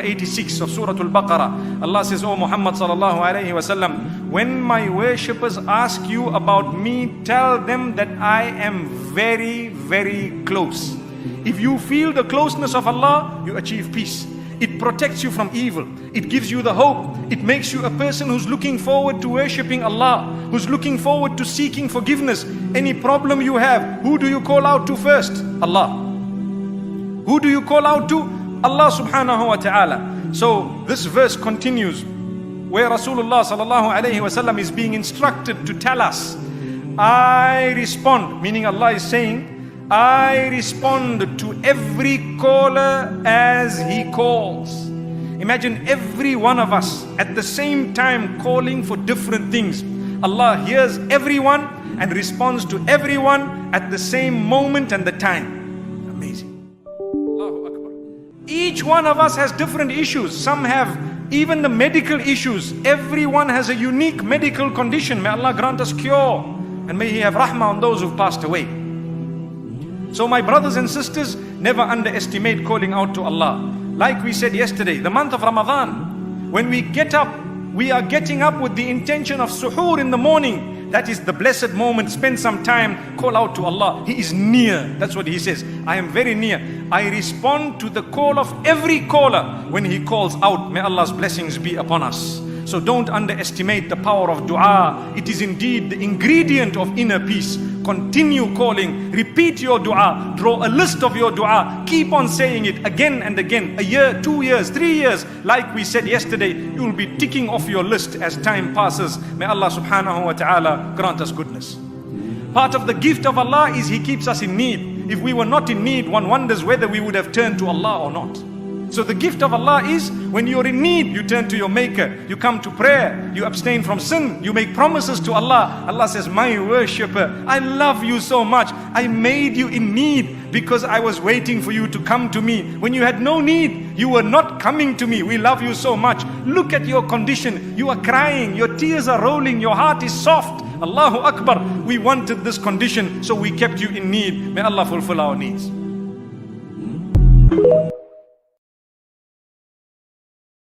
186 of Surah Al-Baqarah. Allah says, "O Muhammad sallallahu alayhi wasallam, when my worshippers ask you about me, tell them that I am very, very close." If you feel the closeness of Allah, you achieve peace. It protects you from evil. It gives you the hope. It makes you a person who's looking forward to worshipping Allah, who's looking forward to seeking forgiveness. Any problem you have, who do you call out to first? Allah. Who do you call out to? Allah subhanahu wa ta'ala. So this verse continues where Rasulullah sallallahu alayhi wasallam is being instructed to tell us, I respond, meaning Allah is saying, I respond to every caller as he calls. Imagine every one of us at the same time calling for different things. Allah hears everyone and responds to everyone at the same moment and the time. Amazing. Allahu Akbar. Each one of us has different issues. Some have even the medical issues. Everyone has a unique medical condition. May Allah grant us cure, and may He have rahmah on those who've passed away. So my brothers and sisters, never underestimate calling out to Allah. Like we said yesterday, the month of Ramadan, when we get up, we are getting up with the intention of suhoor in the morning. That is the blessed moment. Spend some time, call out to Allah. He is near. That's what He says. I am very near. I respond to the call of every caller when he calls out. May Allah's blessings be upon us. So don't underestimate the power of dua. It is indeed the ingredient of inner peace. Continue calling, repeat your dua, draw a list of your dua, keep on saying it again and again. A year, 2 years, 3 years, like we said yesterday, you will be ticking off your list as time passes. May Allah subhanahu wa ta'ala grant us goodness. Part of the gift of Allah is He keeps us in need. If we were not in need, one wonders whether we would have turned to Allah or not. So the gift of Allah is, when you're in need, you turn to your Maker, you come to prayer, you abstain from sin, you make promises to Allah. Allah says, my worshipper, I love you so much. I made you in need because I was waiting for you to come to me. When you had no need, you were not coming to me. We love you so much. Look at your condition. You are crying, your tears are rolling, your heart is soft. Allahu Akbar. We wanted this condition, so we kept you in need. May Allah fulfill our needs.